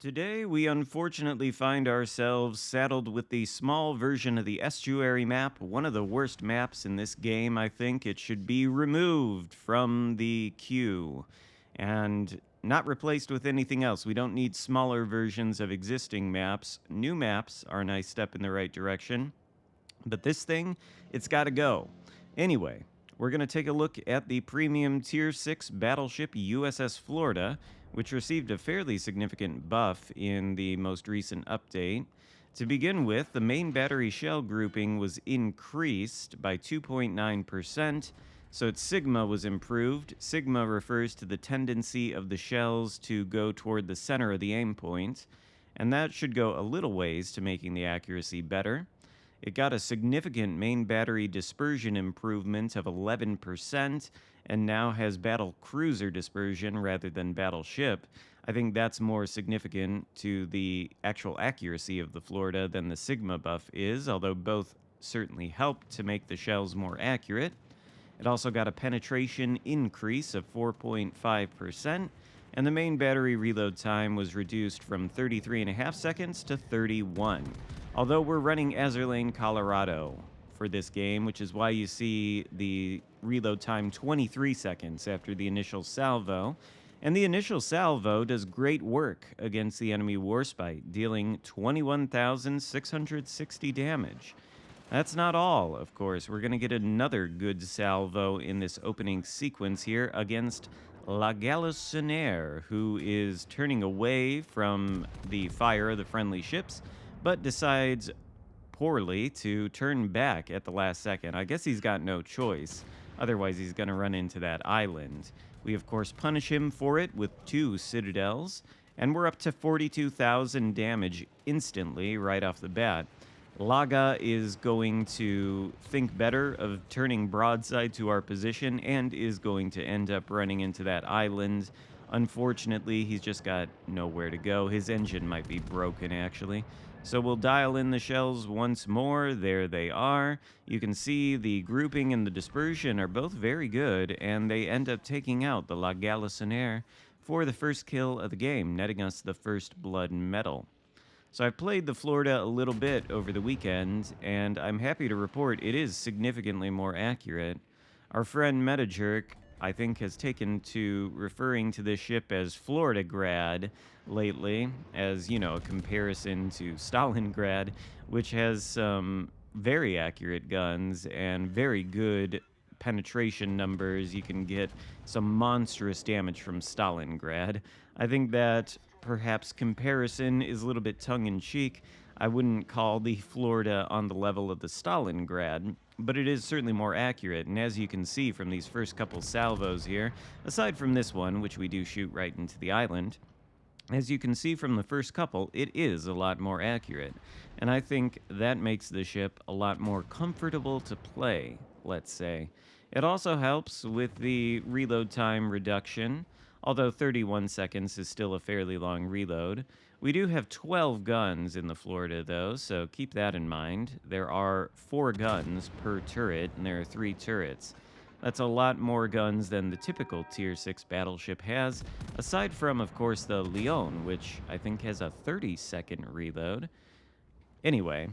Today, we unfortunately find ourselves saddled with the small version of the estuary map, one of the worst maps in this game. I think it should be removed from the queue and not replaced with anything else. We don't need smaller versions of existing maps. New maps are a nice step in the right direction, but this thing, it's got to go. Anyway, we're going to take a look at the premium Tier 6 battleship USS Florida, which received a fairly significant buff in the most recent update. To begin with, the main battery shell grouping was increased by 2.9%, so its sigma was improved. Sigma refers to the tendency of the shells to go toward the center of the aim point, and that should go a little ways to making the accuracy better. It got a significant main battery dispersion improvement of 11% and now has battle cruiser dispersion rather than battleship. I think that's more significant to the actual accuracy of the Florida than the Sigma buff is, although both certainly help to make the shells more accurate. It also got a penetration increase of 4.5%, and the main battery reload time was reduced from 33.5 seconds to 31. Although we're running Xarkun, Colorado for this game, which is why you see the reload time 23 seconds after the initial salvo. And the initial salvo does great work against the enemy warspite, dealing 21,660 damage. That's not all, of course. We're going to get another good salvo in this opening sequence here against La Galissoniere, who is turning away from the fire of the friendly ships, but decides poorly to turn back at the last second. I guess he's got no choice. Otherwise, he's going to run into that island. We, of course, punish him for it with 2 citadels, and we're up to 42,000 damage instantly right off the bat. Laga is going to think better of turning broadside to our position and is going to end up running into that island. Unfortunately, he's just got nowhere to go. His engine might be broken, actually. So we'll dial in the shells once more. There they are. You can see the grouping and the dispersion are both very good, and they end up taking out the La Galissoniere for the first kill of the game, netting us the first blood medal. So I've played the Florida a little bit over the weekend, and I'm happy to report it is significantly more accurate. Our friend MetaJerk, I think, has taken to referring to this ship as Floridagrad lately, as, you know, a comparison to Stalingrad, which has some very accurate guns and very good penetration numbers. You can get some monstrous damage from Stalingrad. I think that perhaps comparison is a little bit tongue-in-cheek. I wouldn't call the Florida on the level of the Stalingrad, but it is certainly more accurate, and as you can see from these first couple salvos here, aside from this one, which we do shoot right into the island, as you can see from the first couple, it is a lot more accurate, and I think that makes the ship a lot more comfortable to play, let's say. It also helps with the reload time reduction. Although 31 seconds is still a fairly long reload. We do have 12 guns in the Florida, though, so keep that in mind. There are 4 guns per turret, and there are 3 turrets. That's a lot more guns than the typical Tier 6 battleship has, aside from, of course, the Leon, which I think has a 30-second reload. Anyway,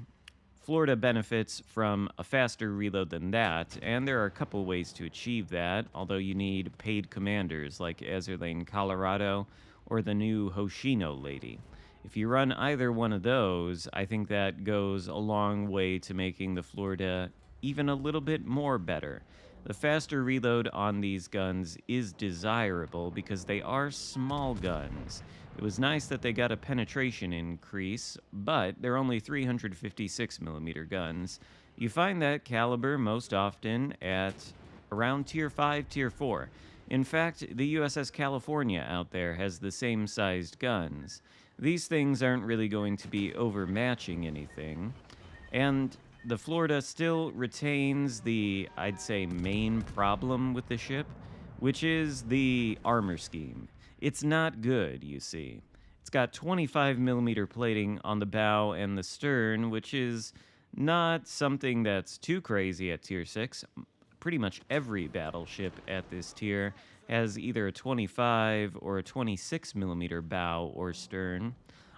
Florida benefits from a faster reload than that, and there are a couple ways to achieve that, although you need paid commanders like Xarkun, Colorado, or the new Hoshino lady. If you run either one of those, I think that goes a long way to making the Florida even a little bit more better. The faster reload on these guns is desirable because they are small guns. It was nice that they got a penetration increase, but they're only 356mm guns. You find that caliber most often at around Tier 5, Tier 4. In fact, the USS California out there has the same sized guns. These things aren't really going to be overmatching anything, and the Florida still retains the, I'd say, main problem with the ship, which is the armor scheme. It's not good, you see. It's got 25mm plating on the bow and the stern, which is not something that's too crazy at Tier 6. Pretty much every battleship at this tier has either a 25 or a 26 millimeter bow or stern.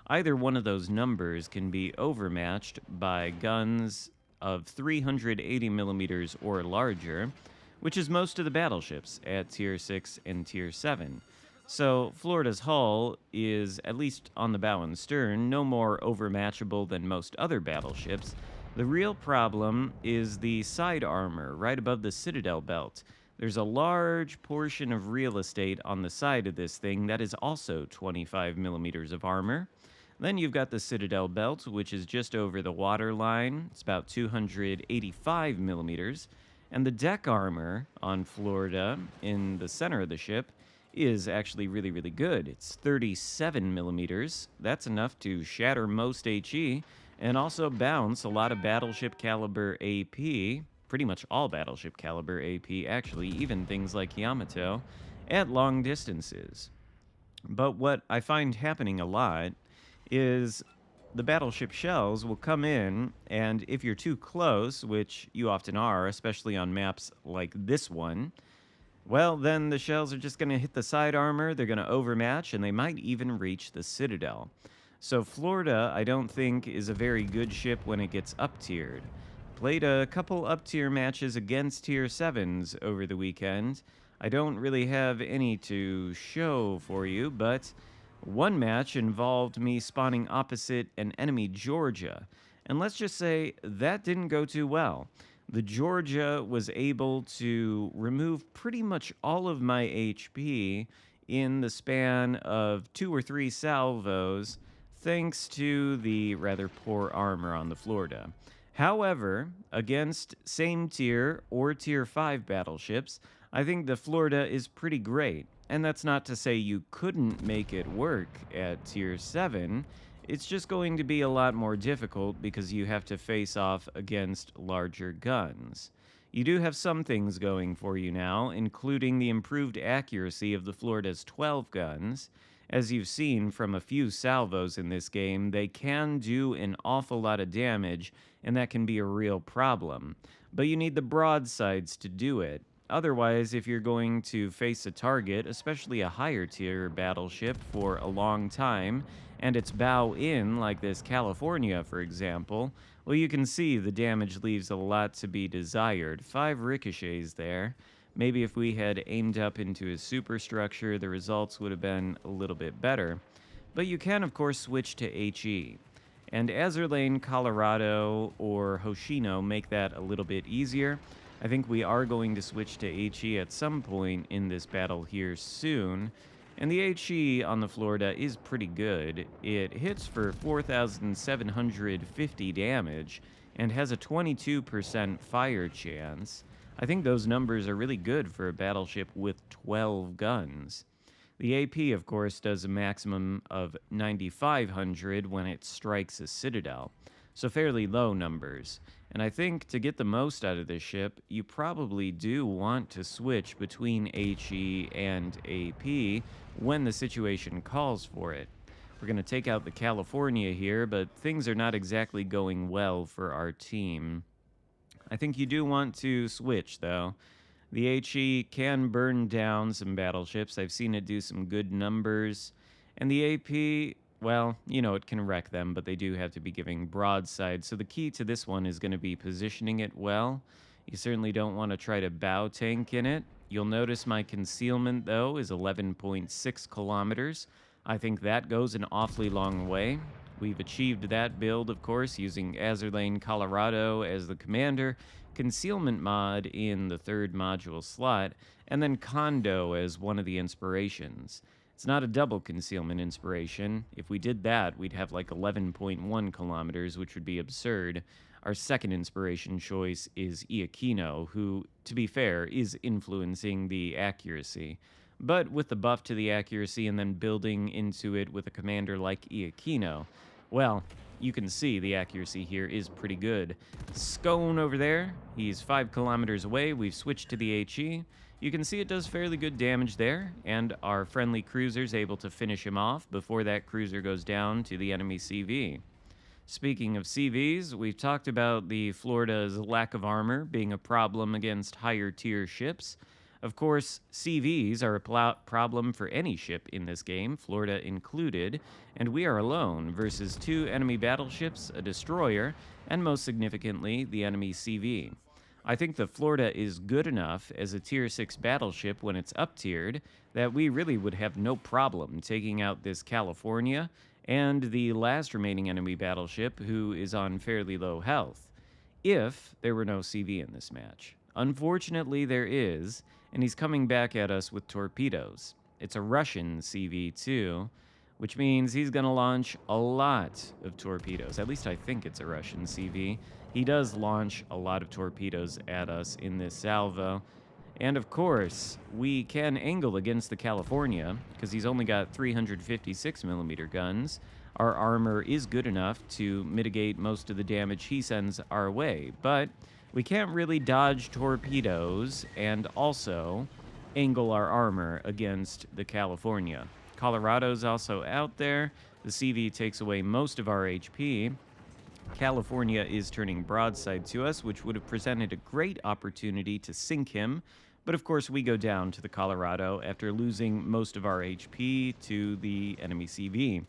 Either one of those numbers can be overmatched by guns of 380 millimeters or larger, which is most of the battleships at Tier 6 and Tier 7. So, Florida's hull is, at least on the bow and stern, no more overmatchable than most other battleships. The real problem is the side armor right above the Citadel belt. There's a large portion of real estate on the side of this thing that is also 25 millimeters of armor. Then you've got the Citadel belt, which is just over the water line. It's about 285 millimeters. And the deck armor on Florida in the center of the ship is actually really, really good. It's 37 millimeters. That's enough to shatter most HE and also bounce a lot of battleship caliber AP, pretty much all battleship caliber AP, actually, even things like Yamato, at long distances. But what I find happening a lot is the battleship shells will come in, and if you're too close, which you often are, especially on maps like this one, well, then the shells are just going to hit the side armor, they're going to overmatch, and they might even reach the Citadel. So Florida, I don't think, is a very good ship when it gets up-tiered. Played a couple up-tier matches against Tier 7s over the weekend. I don't really have any to show for you, but one match involved me spawning opposite an enemy Georgia. And let's just say that didn't go too well. The Georgia was able to remove pretty much all of my HP in the span of 2 or 3 salvos, thanks to the rather poor armor on the Florida. However, against same tier or tier 5 battleships, I think the Florida is pretty great. And that's not to say you couldn't make it work at tier 7. It's just going to be a lot more difficult because you have to face off against larger guns. You do have some things going for you now, including the improved accuracy of the Florida's 12 guns. As you've seen from a few salvos in this game, they can do an awful lot of damage, and that can be a real problem. But you need the broadsides to do it. Otherwise, if you're going to face a target, especially a higher tier battleship, for a long time, and it's bow in, like this California, for example, well, you can see the damage leaves a lot to be desired. 5 ricochets there. Maybe if we had aimed up into a superstructure, the results would have been a little bit better. But you can, of course, switch to HE. And Azurlane, Colorado, or Hoshino make that a little bit easier. I think we are going to switch to HE at some point in this battle here soon. And the HE on the Florida is pretty good. It hits for 4,750 damage and has a 22% fire chance. I think those numbers are really good for a battleship with 12 guns. The AP, of course, does a maximum of 9,500 when it strikes a citadel, so fairly low numbers. And I think to get the most out of this ship, you probably do want to switch between HE and AP when the situation calls for it. We're going to take out the California here, but things are not exactly going well for our team. I think you do want to switch, though. The HE can burn down some battleships. I've seen it do some good numbers. And the AP, well, you know, it can wreck them, but they do have to be giving broadside. So the key to this one is going to be positioning it well. You certainly don't want to try to bow tank in it. You'll notice my concealment, though, is 11.6 kilometers. I think that goes an awfully long way. We've achieved that build, of course, using Azurlane, Colorado as the commander, concealment mod in the 3rd module slot, and then Kondo as one of the inspirations. It's not a double concealment inspiration. If we did that, we'd have like 11.1 kilometers, which would be absurd. Our second inspiration choice is Iakino, who, to be fair, is influencing the accuracy. But with the buff to the accuracy and then building into it with a commander like Iakino, well, you can see the accuracy here is pretty good. Scone over there, he's 5 kilometers away. We've switched to the HE. You can see it does fairly good damage there, and our friendly cruiser's able to finish him off before that cruiser goes down to the enemy CV. Speaking of CVs, we've talked about the Florida's lack of armor being a problem against higher tier ships. Of course, CVs are a problem for any ship in this game, Florida included, and we are alone versus two enemy battleships, a destroyer, and most significantly, the enemy CV. I think the Florida is good enough as a Tier 6 battleship when it's up-tiered that we really would have no problem taking out this California and the last remaining enemy battleship, who is on fairly low health, if there were no CV in this match. Unfortunately, there is, and he's coming back at us with torpedoes. It's a Russian CV, too, which means he's going to launch a lot of torpedoes. At least I think it's a Russian CV. He does launch a lot of torpedoes at us in this salvo. And of course, we can angle against the California because he's only got 356 millimeter guns. Our armor is good enough to mitigate most of the damage he sends our way, but we can't really dodge torpedoes and also angle our armor against the California. Colorado's also out there. The CV takes away most of our HP. California is turning broadside to us, which would have presented a great opportunity to sink him. But of course, we go down to the Colorado after losing most of our HP to the enemy CV,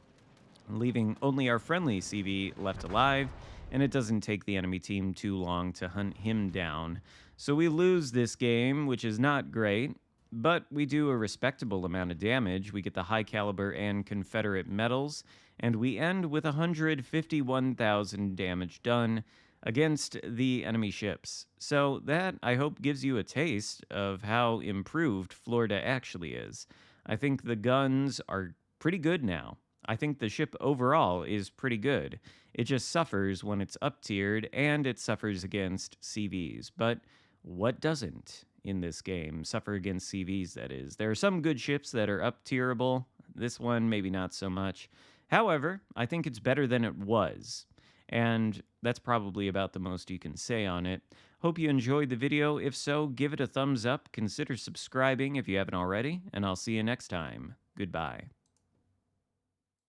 leaving only our friendly CV left alive, and it doesn't take the enemy team too long to hunt him down. So we lose this game, which is not great, but we do a respectable amount of damage. We get the high caliber and Confederate medals, and we end with 151,000 damage done against the enemy ships. So that, I hope, gives you a taste of how improved Florida actually is. I think the guns are pretty good now. I think the ship overall is pretty good. It just suffers when it's up-tiered, and it suffers against CVs. But what doesn't in this game? Suffer against CVs, that is. There are some good ships that are up-tierable. This one, maybe not so much. However, I think it's better than it was. And that's probably about the most you can say on it. Hope you enjoyed the video. If so, give it a thumbs up. Consider subscribing if you haven't already, and I'll see you next time. Goodbye.